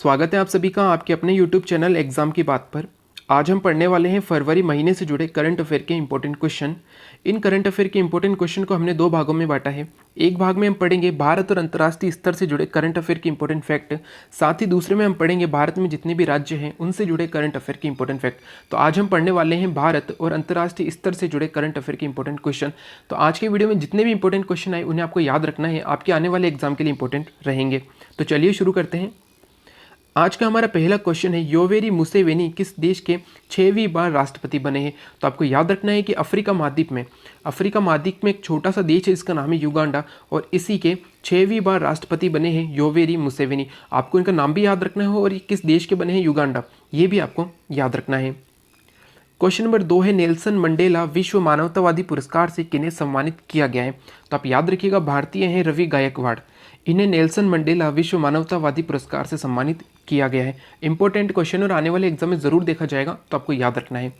स्वागत है आप सभी का आपके अपने यूट्यूब चैनल एग्जाम की बात पर। आज हम पढ़ने वाले हैं फरवरी महीने से जुड़े करंट अफेयर के इंपॉर्टेंट क्वेश्चन। इन करंट अफेयर के इंपॉर्टेंट क्वेश्चन को हमने दो भागों में बांटा है। एक भाग में हम पढ़ेंगे भारत और अंतर्राष्ट्रीय स्तर से जुड़े करंट अफेयर के इंपॉर्टेंट फैक्ट, साथ ही दूसरे में हम पढ़ेंगे भारत में जितने भी राज्य हैं उनसे जुड़े करंट अफेयर के इंपॉर्टेंट फैक्ट। तो आज हम पढ़ने वाले हैं भारत और अंतर्राष्ट्रीय स्तर से जुड़े करंट अफेयर के इंपॉर्टेंट क्वेश्चन। तो आज के वीडियो में जितने भी इंपॉर्टेंट क्वेश्चन आए उन्हें आपको याद रखना है, आपके आने वाले एग्जाम के लिए इंपॉर्टेंट रहेंगे। तो चलिए शुरू करते हैं। आज का हमारा पहला क्वेश्चन है, योवेरी मुसेवेनी किस देश के 6वीं बार राष्ट्रपति बने हैं? तो आपको याद रखना है कि अफ्रीका महाद्वीप में एक छोटा सा देश है, इसका नाम है युगांडा, और इसी के 6वीं बार राष्ट्रपति बने हैं योवेरी मुसेवेनी। आपको इनका नाम भी याद रखना है और ये किस देश के बने हैं, युगांडा, ये भी आपको याद रखना है। क्वेश्चन नंबर 2 है, नेल्सन मंडेला विश्व मानवतावादी पुरस्कार से किन्हें सम्मानित किया गया है? तो आप याद रखिएगा, भारतीय हैं रवि गायकवाड़, इन्हें नेल्सन मंडेला विश्व मानवतावादी पुरस्कार से सम्मानित किया गया है। इंपॉर्टेंट क्वेश्चन और आने वाले एग्जाम में जरूर देखा जाएगा, तो आपको याद रखना है।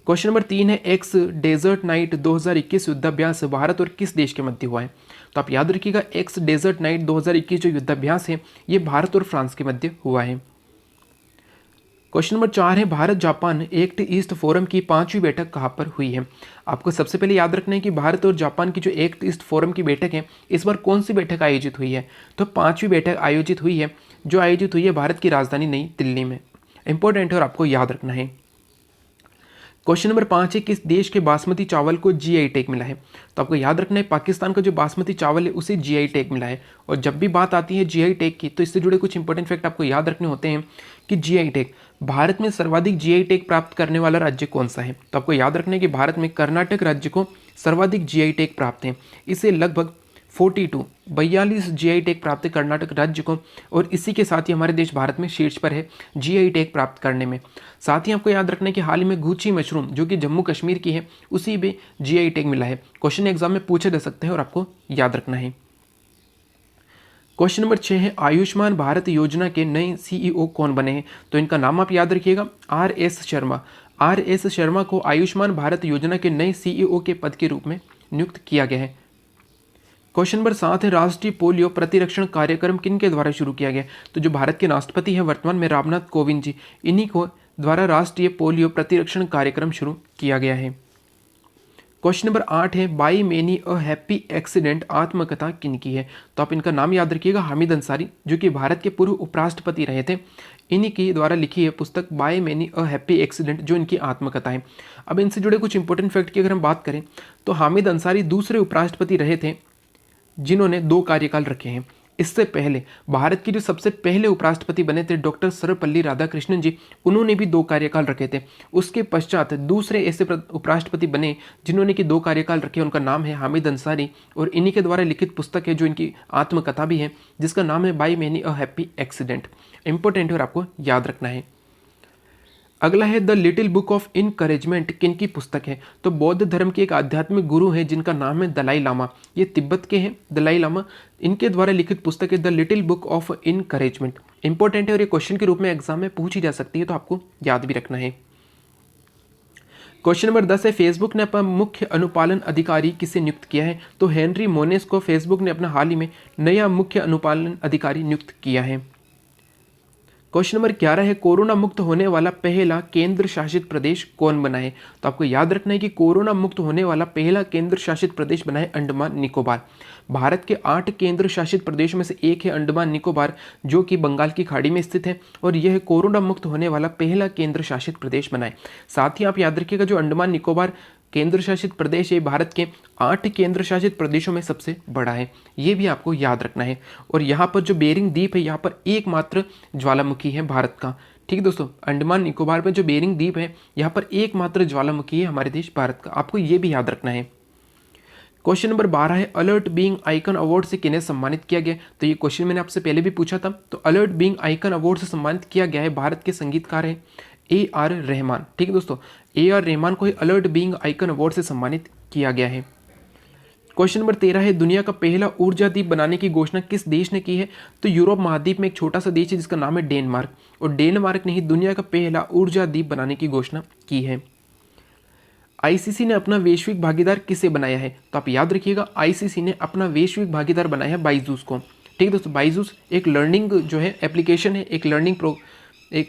क्वेश्चन नंबर 3 है, एक्स डेजर्ट नाइट 2021 युद्धाभ्यास भारत और किस देश के मध्य हुआ है? तो आप याद रखिएगा, एक्स डेजर्ट नाइट 2021 जो युद्धाभ्यास है ये भारत और फ्रांस के मध्य हुआ है। क्वेश्चन नंबर 4 है, Bharat Japan act east forum की 5वीं बैठक कहाँ पर हुई है? आपको सबसे पहले याद रखना है कि भारत और जापान की जो एक्ट ईस्ट फोरम की बैठक है, इस बार कौन सी बैठक आयोजित हुई है? तो 5वीं बैठक आयोजित हुई है, जो आयोजित हुई है भारत की राजधानी नई दिल्ली में। इंपॉर्टेंट है और आपको याद रखना है। क्वेश्चन नंबर 5 है, किस देश के बासमती चावल को जीआई टैग मिला है? तो आपको याद रखना है, पाकिस्तान का जो बासमती चावल है उसे जीआई टैग मिला है। और जब भी बात आती है जीआई टैग की, तो इससे जुड़े कुछ इंपॉर्टेंट फैक्ट आपको याद रखने होते हैं कि जीआई टैग, भारत में सर्वाधिक जीआई टैग प्राप्त करने वाला राज्य कौन सा है? तो आपको याद रखना है कि भारत में कर्नाटक राज्य को सर्वाधिक जीआई टैग प्राप्त है। इसे लगभग 42 जीआई टैग प्राप्त है कर्नाटक राज्य को, और इसी के साथ ही हमारे देश भारत में शीर्ष पर है जीआई टैग प्राप्त करने में। साथ ही आपको याद रखना है कि हाल ही में गुची मशरूम जो कि जम्मू कश्मीर की है, उसी में जीआई टैग मिला है। क्वेश्चन एग्जाम में पूछे जा सकते हैं और आपको याद रखना है। क्वेश्चन नंबर 6 है, आयुष्मान भारत योजना के नए सीईओ कौन बने हैं? तो इनका नाम आप याद रखिएगा, आर.एस. शर्मा। आर.एस. शर्मा को आयुष्मान भारत योजना के नए सीईओ के पद के रूप में नियुक्त किया गया है। क्वेश्चन नंबर 7 है, राष्ट्रीय पोलियो प्रतिरक्षण कार्यक्रम किनके द्वारा शुरू किया गया? तो जो भारत के राष्ट्रपति हैं वर्तमान में रामनाथ कोविंद जी, इन्हीं को द्वारा राष्ट्रीय पोलियो प्रतिरक्षण कार्यक्रम शुरू किया गया है। क्वेश्चन नंबर 8 है, by many a happy accident आत्मकथा किनकी है? तो आप इनका नाम याद रखिएगा, हामिद अंसारी, जो कि भारत के पूर्व उपराष्ट्रपति रहे थे, इन्हीं की द्वारा लिखी है पुस्तक by many a happy accident, जो इनकी आत्मकथा है। अब इनसे जुड़े कुछ इंपॉर्टेंट फैक्ट की अगर हम बात करें, तो हामिद अंसारी दूसरे उपराष्ट्रपति रहे थे जिन्होंने 2 कार्यकाल रखे हैं। इससे पहले भारत के जो सबसे पहले उपराष्ट्रपति बने थे डॉक्टर सर्वपल्ली राधाकृष्णन जी, उन्होंने भी 2 कार्यकाल रखे थे। उसके पश्चात दूसरे ऐसे उपराष्ट्रपति बने जिन्होंने कि 2 कार्यकाल रखे, उनका नाम है हामिद अंसारी, और इन्हीं के द्वारा लिखित पुस्तक है जो इनकी आत्मकथा भी है, जिसका नाम है by many a happy accident. Important है और आपको याद रखना है। अगला है, the little book of encouragement किनकी पुस्तक है? तो बौद्ध धर्म के एक आध्यात्मिक गुरु हैं जिनका नाम है दलाई लामा, ये तिब्बत के हैं दलाई लामा, इनके द्वारा लिखित पुस्तक है the little book of encouragement. Important है और ये क्वेश्चन के रूप में एग्जाम में पूछी जा सकती है, तो आपको याद भी रखना है। क्वेश्चन नंबर 10 है, फेसबुक ने अपना मुख्य अनुपालन अधिकारी किसे नियुक्त किया है? तो हेनरी मोनेस को फेसबुक ने अपना हाल ही में नया मुख्य अनुपालन अधिकारी नियुक्त किया है। क्वेश्चन नंबर 11 है, कोरोना मुक्त होने वाला पहला केंद्र शासित प्रदेश कौन बना है? तो आपको याद रखना है कि कोरोना मुक्त होने वाला पहला केंद्र शासित प्रदेश बना है अंडमान निकोबार। भारत के 8 केंद्र शासित प्रदेशों में से एक है अंडमान निकोबार, जो कि बंगाल की खाड़ी में स्थित है, और यह कोरोना मुक्त होने वाला पहला केंद्र शासित प्रदेश बना है। साथ ही आप याद रखिएगा, जो अंडमान निकोबार केंद्र शासित प्रदेश है भारत के 8 केंद्र शासित प्रदेशों में सबसे बड़ा है, ये भी आपको याद रखना है। और यहाँ पर जो बेरिंग द्वीप है, यहाँ पर एकमात्र ज्वालामुखी है भारत का। ठीक है दोस्तों, अंडमान निकोबार में जो बेरिंग द्वीप है, यहाँ पर एकमात्र ज्वालामुखी है हमारे देश भारत का, आपको ये भी याद रखना है। क्वेश्चन नंबर 12 है, अलर्ट बीइंग आइकन अवार्ड से किन्हें सम्मानित किया गया? तो ये क्वेश्चन मैंने आपसे पहले भी पूछा था। तो अलर्ट बीइंग आइकन अवार्ड से सम्मानित किया गया है भारत के संगीतकार हैं AR रहमान। ठीक है दोस्तों, AR रहमान को अलर्ट बीइंग आइकन अवार्ड से सम्मानित किया गया है। क्वेश्चन नंबर 13 है, दुनिया का पहला ऊर्जा द्वीप बनाने की घोषणा किस देश ने की है? तो यूरोप महाद्वीप में एक छोटा सा देश है जिसका नाम है डेनमार्क, और डेनमार्क ने ही दुनिया का पहला ऊर्जा द्वीप बनाने की घोषणा की है। आईसीसी ने अपना वैश्विक भागीदार किसे बनाया है? तो आप याद रखिएगा, आईसीसी ने अपना वैश्विक भागीदार बनाया है बाइजूस को। ठीक है दोस्तों, बायजूस एक लर्निंग जो है एप्लीकेशन है, एक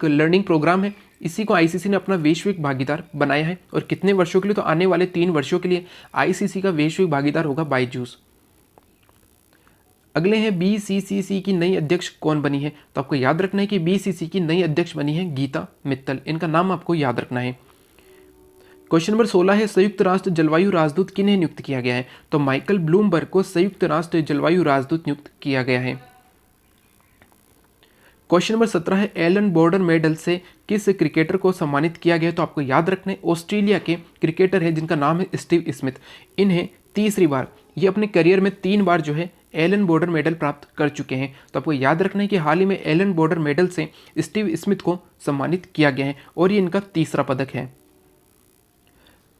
लर्निंग प्रोग्राम है। इसी को आईसीसी ने अपना वैश्विक भागीदार बनाया है। और कितने वर्षों के लिए? तो आने वाले 3 वर्षों के लिए आईसीसी का वैश्विक भागीदार होगा बायजूस। अगले हैं बीसीसीसी की नई अध्यक्ष कौन बनी है? तो आपको याद रखना है कि बीसीसी की नई अध्यक्ष बनी है गीता मित्तल। इनका नाम आपको याद रखना है। क्वेश्चन नंबर 16 है संयुक्त राष्ट्र जलवायु राजदूत किन्हें नियुक्त किया गया है? तो माइकल ब्लूमबर्ग को संयुक्त राष्ट्र जलवायु राजदूत नियुक्त किया गया है। क्वेश्चन नंबर 17 है एलन बॉर्डर मेडल से किस क्रिकेटर को सम्मानित किया गया है? तो आपको याद रखना है ऑस्ट्रेलिया के क्रिकेटर है जिनका नाम है स्टीव स्मिथ। इन्हें तीसरी बार, ये अपने करियर में 3 बार जो है एलन बॉर्डर मेडल प्राप्त कर चुके हैं। तो आपको याद रखना है कि हाल ही में एलन बॉर्डर मेडल से स्टीव स्मिथ को सम्मानित किया गया है और ये इनका तीसरा पदक है।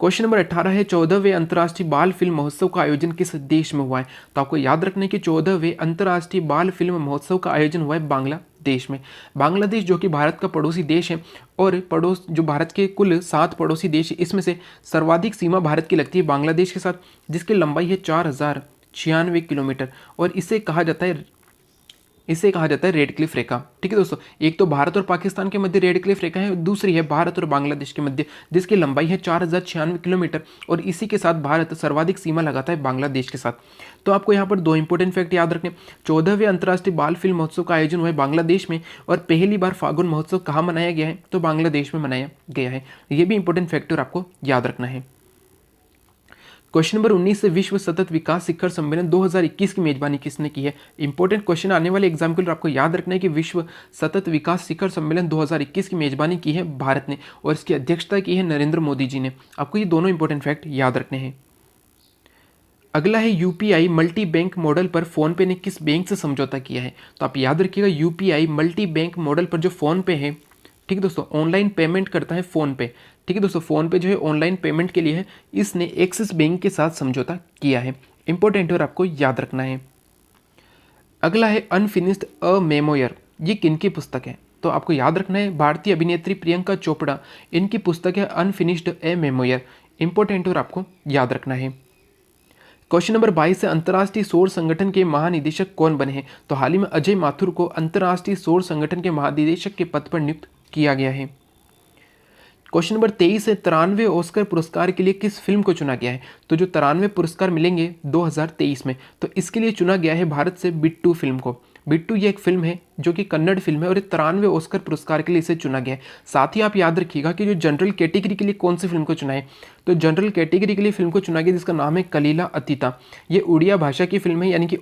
क्वेश्चन नंबर 18 है 14वें अंतर्राष्ट्रीय बाल फिल्म महोत्सव का आयोजन किस देश में हुआ है? तो आपको याद रखना है कि 14वें अंतर्राष्ट्रीय बाल फिल्म महोत्सव का आयोजन हुआ है बांग्लादेश में। बांग्लादेश जो कि भारत का पड़ोसी देश है और जो भारत के कुल 7 पड़ोसी देश है, इसमें से सर्वाधिक सीमा भारत की लगती है बांग्लादेश के साथ, जिसकी लंबाई है 4096 किलोमीटर और इसे कहा जाता है रेड क्लिफ रेखा। ठीक है दोस्तों, एक तो भारत और पाकिस्तान के मध्य रेड क्लिफ रेखा है, दूसरी है भारत और बांग्लादेश के मध्य, जिसकी लंबाई है 4096 किलोमीटर और इसी के साथ भारत सर्वाधिक सीमा लगाता है बांग्लादेश के साथ। तो आपको यहाँ पर 2 इंपॉर्टेंट फैक्ट याद रखने। 14वें अंतर्राष्ट्रीय बाल फिल्म महोत्सव का आयोजन हुआ है बांग्लादेश में और पहली बार फागुन महोत्सव कहाँ मनाया गया है? तो बांग्लादेश में मनाया गया है। ये भी इंपॉर्टेंट फैक्टर आपको याद रखना है। क्वेश्चन नंबर 19 से विश्व सतत विकास शिखर सम्मेलन 2021 की मेजबानी किसने की है? इंपॉर्टेंट क्वेश्चन आने वाले एग्जाम के लिए आपको याद रखना है कि विश्व सतत विकास शिखर सम्मेलन 2021 की मेजबानी की है भारत ने और इसकी अध्यक्षता की है नरेंद्र मोदी जी ने। आपको ये दोनों इंपॉर्टेंट फैक्ट याद रखने हैं। अगला है यूपीआई मल्टी बैंक मॉडल पर फोनपे ने किस बैंक से समझौता किया है? तो आप याद रखिएगा यूपीआई मल्टी बैंक मॉडल पर जो फोनपे है, ठीक है दोस्तों, ऑनलाइन पेमेंट करता है फोनपे। ठीक है दोस्तों, फोनपे जो है ऑनलाइन पेमेंट के लिए है, इसने एक्सिस बैंक के साथ समझौता किया है। इंपॉर्टेंट और आपको याद रखना है। अगला है अनफिनिश्ड अ मेमोयर, ये किनकी पुस्तक है? तो आपको याद रखना है भारतीय अभिनेत्री प्रियंका चोपड़ा, इनकी पुस्तक है अनफिनिश्ड ए मेमोयर। इंपॉर्टेंट और आपको याद रखना है। क्वेश्चन नंबर 22 से अंतर्राष्ट्रीय सौर संगठन के महानिदेशक कौन बने हैं? तो हाल ही में अजय माथुर को अंतर्राष्ट्रीय सौर संगठन के महानिदेशक के पद पर नियुक्त किया गया है। क्वेश्चन नंबर 23 है 93 ऑस्कर पुरस्कार के लिए किस फिल्म को चुना गया है? तो जो 93 पुरस्कार मिलेंगे 2023 में, तो इसके लिए चुना गया है भारत से बिट्टू फिल्म को। बिट्टू ये एक फिल्म है जो कि कन्नड़ फिल्म है और 93 ऑस्कर पुरस्कार के लिए इसे चुना गया है। साथ ही आप याद रखिएगा कि जो जनरल कैटेगरी के लिए कौन सी फिल्म को चुना है? तो जनरल कैटेगरी के लिए फिल्म को चुना गया जिसका नाम है कलीला अतीता। ये उड़िया भाषा की फिल्म है, यानी कि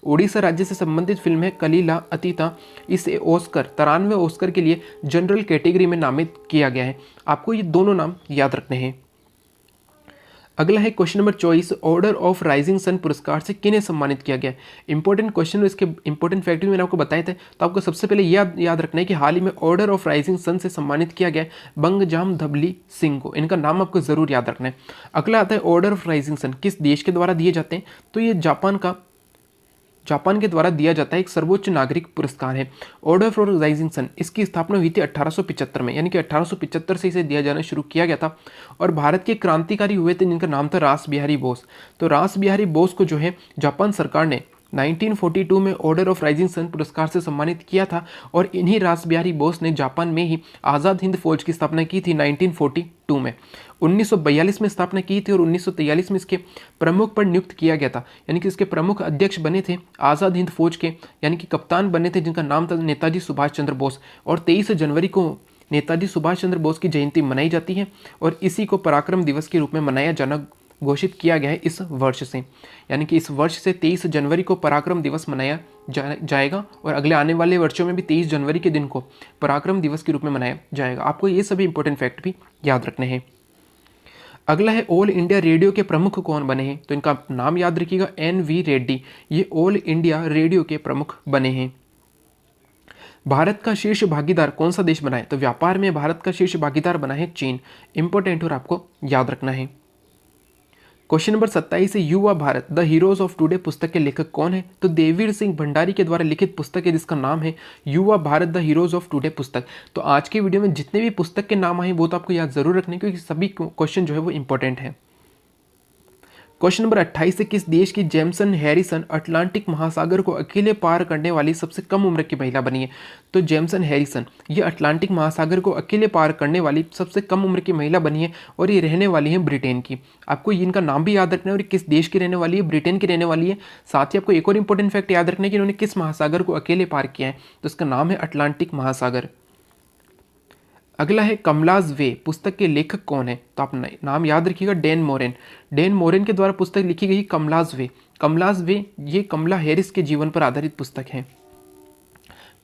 ओडिशा राज्य से संबंधित फिल्म है कलीला अतीता। इसे ऑस्कर 93 ऑस्कर के लिए जनरल कैटेगरी में नामित किया गया है। आपको ये दोनों नाम याद रखने हैं। अगला है question number 24, order of rising sun पुरस्कार से किन्हें सम्मानित किया गया? इंपॉर्टेंट क्वेश्चन, इसके इंपॉर्टेंट फैक्ट भी मैंने आपको बताए थे। तो आपको सबसे पहले याद रखना है कि हाल ही में ऑर्डर ऑफ राइजिंग सन से सम्मानित किया गया बंगजाम धबली सिंह को। इनका नाम आपको जरूर याद रखना है। अगला आता है ऑर्डर ऑफ राइजिंग सन किस देश के द्वारा दिए जाते हैं? तो ये जापान के द्वारा दिया जाता है एक सर्वोच्च नागरिक पुरस्कार है। ऑर्डर फॉर राइजिंग सन, इसकी स्थापना हुई थी 1875 में, यानी कि 1875 से इसे दिया जाना शुरू किया गया था। और भारत के क्रांतिकारी हुए थे जिनका नाम था रास बिहारी बोस। तो रास बिहारी बोस को जो है जापान सरकार ने 1942 में ऑर्डर ऑफ राइजिंग सन पुरस्कार से सम्मानित किया था और इन्हीं रास बिहारी बोस ने जापान में ही आज़ाद हिंद फौज की स्थापना की थी 1942 में। 1942 में स्थापना की थी और 1943 में इसके प्रमुख पर नियुक्त किया गया था, यानी कि इसके प्रमुख अध्यक्ष बने थे आज़ाद हिंद फौज के, यानी कि कप्तान बने थे जिनका नाम था नेताजी सुभाष चंद्र बोस। और 23 जनवरी को नेताजी सुभाष चंद्र बोस की जयंती मनाई जाती है और इसी को पराक्रम दिवस के रूप में मनाया जाना घोषित किया गया है इस वर्ष से, यानी कि इस वर्ष से 23 जनवरी को पराक्रम दिवस मनाया जाएगा और अगले आने वाले वर्षों में भी 23 जनवरी के दिन को पराक्रम दिवस के रूप में मनाया जाएगा। आपको ये सभी इंपॉर्टेंट फैक्ट भी याद रखने हैं। अगला है ऑल इंडिया रेडियो के प्रमुख कौन बने हैं? तो इनका नाम याद रखिएगा NV रेड्डी, ये ऑल इंडिया रेडियो के प्रमुख बने हैं। भारत का शीर्ष भागीदार कौन सा देश बना है? तो व्यापार में भारत का शीर्ष भागीदार बना है चीन। इंपॉर्टेंट और आपको याद रखना है। क्वेश्चन नंबर 27 है युवा Bharat the heroes of today पुस्तक के लेखक कौन है? तो देवीर सिंह भंडारी के द्वारा लिखित पुस्तक है जिसका नाम है युवा Bharat the heroes of today पुस्तक। तो आज की वीडियो में जितने भी पुस्तक के नाम आए वो तो आपको याद जरूर रखने क्योंकि सभी क्वेश्चन जो है वो इंपॉर्टेंट है। क्वेश्चन नंबर 28 से किस देश की जेम्सन हैरिसन अटलांटिक महासागर को अकेले पार करने वाली सबसे कम उम्र की महिला बनी है? तो जेम्सन हैरिसन ये अटलांटिक महासागर को अकेले पार करने वाली सबसे कम उम्र की महिला बनी है और ये रहने वाली है ब्रिटेन की। आपको इनका नाम भी याद रखना है और ये किस देश की रहने वाली है, ब्रिटेन की रहने वाली है। साथ ही आपको एक और इंपॉर्टेंट फैक्ट याद रखना है कि इन्होंने किस महासागर को अकेले पार किया है, तो इसका नाम है अटलांटिक महासागर। अगला है कमलाज वे पुस्तक के लेखक कौन है? तो आप नाम याद रखिएगा, डैन मोरेन। डैन मोरेन के द्वारा पुस्तक लिखी गई कमलाज वे। कमलाज वे ये कमला हैरिस के जीवन पर आधारित पुस्तक है।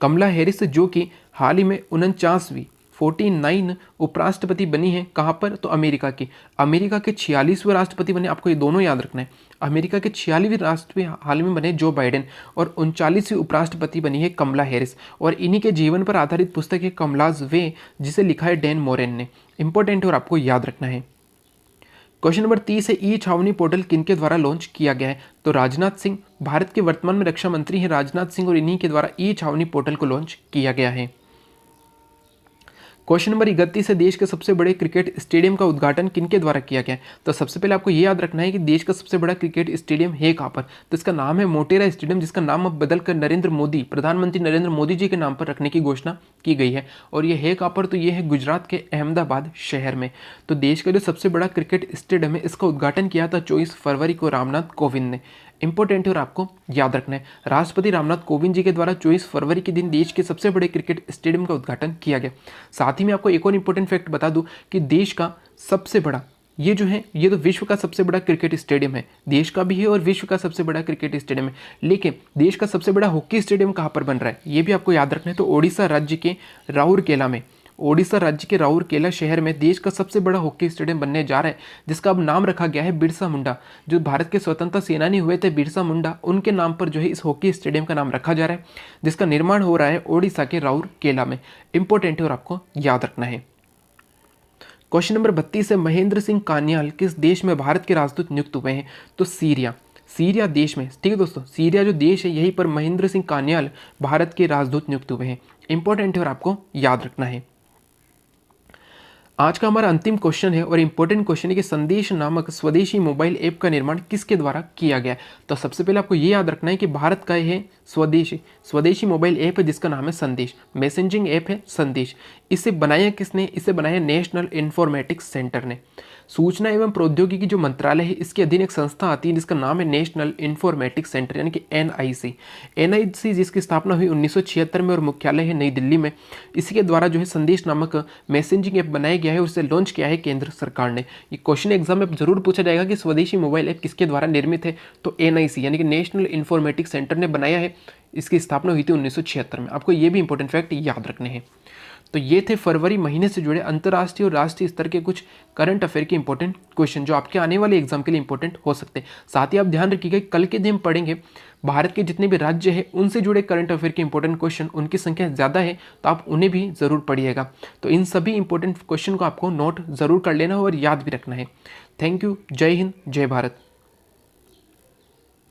कमला हैरिस जो कि हाल ही में 49वीं 49 उपराष्ट्रपति बनी है, कहाँ पर? तो अमेरिका की। अमेरिका के 46वें राष्ट्रपति बने, आपको ये दोनों याद रखना है। अमेरिका के 46वें राष्ट्रपति हाल में बने जो बाइडेन और 39वीं उपराष्ट्रपति बनी है कमला हैरिस। और इन्हीं के जीवन पर आधारित पुस्तक है कमलाज वे, जिसे लिखा है डैन मोरेन ने। इंपॉर्टेंट है और आपको याद रखना है। क्वेश्चन नंबर 30 है ई छावनी पोर्टल किनके द्वारा लॉन्च किया गया है? तो राजनाथ सिंह, भारत के वर्तमान में रक्षा मंत्री हैं राजनाथ सिंह, और इन्हीं के द्वारा ई छावनी पोर्टल को लॉन्च किया गया है। क्वेश्चन नंबर 31 है देश के सबसे बड़े क्रिकेट स्टेडियम का उद्घाटन किनके द्वारा किया गया है? तो सबसे पहले आपको ये याद रखना है कि देश का सबसे बड़ा क्रिकेट स्टेडियम है कहाँ पर? तो इसका नाम है मोटेरा स्टेडियम, जिसका नाम अब बदलकर नरेंद्र मोदी, प्रधानमंत्री नरेंद्र मोदी जी के नाम पर रखने की घोषणा की गई है। और ये है कहाँ पर? तो ये है गुजरात के अहमदाबाद शहर में। तो देश का जो सबसे बड़ा क्रिकेट स्टेडियम है, इसका उद्घाटन किया था 24 फरवरी को रामनाथ कोविंद ने। इंपॉर्टेंट है और आपको याद रखना है, राष्ट्रपति रामनाथ कोविंद जी के द्वारा 24 फरवरी के दिन देश के सबसे बड़े क्रिकेट स्टेडियम का उद्घाटन किया गया। साथ ही मैं आपको एक और इंपॉर्टेंट फैक्ट बता दूं कि देश का सबसे बड़ा ये जो है, ये तो विश्व का सबसे बड़ा क्रिकेट स्टेडियम है, देश का भी है और विश्व का सबसे बड़ा क्रिकेट स्टेडियम है। लेकिन देश का सबसे बड़ा हॉकी स्टेडियम कहाँ पर बन रहा है, ये भी आपको याद रखना है। तो ओडिशा राज्य के राउरकेला में, ओडिशा राज्य के राउरकेला शहर में देश का सबसे बड़ा हॉकी स्टेडियम बनने जा रहा है, जिसका अब नाम रखा गया है बिरसा मुंडा। जो भारत के स्वतंत्रता सेनानी हुए थे बिरसा मुंडा, उनके नाम पर जो है इस हॉकी स्टेडियम का नाम रखा जा रहा है, जिसका निर्माण हो रहा है ओडिशा के राउरकेला में। इंपॉर्टेंट है और आपको याद रखना है। क्वेश्चन नंबर 32 है महेंद्र सिंह कान्याल किस देश में भारत के राजदूत नियुक्त हुए हैं? तो सीरिया, सीरिया देश में। ठीक है दोस्तों, सीरिया जो देश है, यहीं पर महेंद्र सिंह कान्याल भारत के राजदूत नियुक्त हुए हैं। इंपॉर्टेंट है और आपको याद रखना है। आज का हमारा अंतिम क्वेश्चन है और इंपॉर्टेंट क्वेश्चन है कि संदेश नामक स्वदेशी मोबाइल ऐप का निर्माण किसके द्वारा किया गया है? तो सबसे पहले आपको ये याद रखना है कि भारत का यह स्वदेशी मोबाइल ऐप है, जिसका नाम है संदेश। मैसेजिंग ऐप है संदेश। इसे बनाया किसने? इसे बनाया नेशनल इन्फॉर्मेटिक्स सेंटर ने। सूचना एवं प्रौद्योगिकी जो मंत्रालय है, इसके अधीन एक संस्था आती है जिसका नाम है नेशनल इन्फॉर्मेटिक्स सेंटर, यानी कि NIC। NIC जिसकी स्थापना हुई 1976 में और मुख्यालय है नई दिल्ली में। इसी के द्वारा जो है संदेश नामक मैसेजिंग ऐप बनाया गया है और इसे लॉन्च किया है केंद्र सरकार ने। ये क्वेश्चन एग्जाम में जरूर पूछा जाएगा कि स्वदेशी मोबाइल ऐप किसके द्वारा निर्मित है? तो NIC यानी कि नेशनल इन्फॉर्मेटिक्स सेंटर ने बनाया है। इसकी स्थापना हुई थी 1976 में। आपको ये भी इंपॉर्टेंट फैक्ट याद रखने हैं। तो ये थे फरवरी महीने से जुड़े अंतर्राष्ट्रीय और राष्ट्रीय स्तर के कुछ करंट अफेयर के इंपॉर्टेंट क्वेश्चन, जो आपके आने वाले एग्जाम के लिए इंपॉर्टेंट हो सकते हैं। साथ ही आप ध्यान रखिएगा, कल के दिन पढ़ेंगे भारत के जितने भी राज्य हैं उनसे जुड़े करंट अफेयर के इंपॉर्टेंट क्वेश्चन, उनकी संख्या ज़्यादा है तो आप उन्हें भी ज़रूर पढ़िएगा। तो इन सभी इंपॉर्टेंट क्वेश्चन को आपको नोट ज़रूर कर लेना और याद भी रखना है। Thank you. जय हिंद, जय भारत।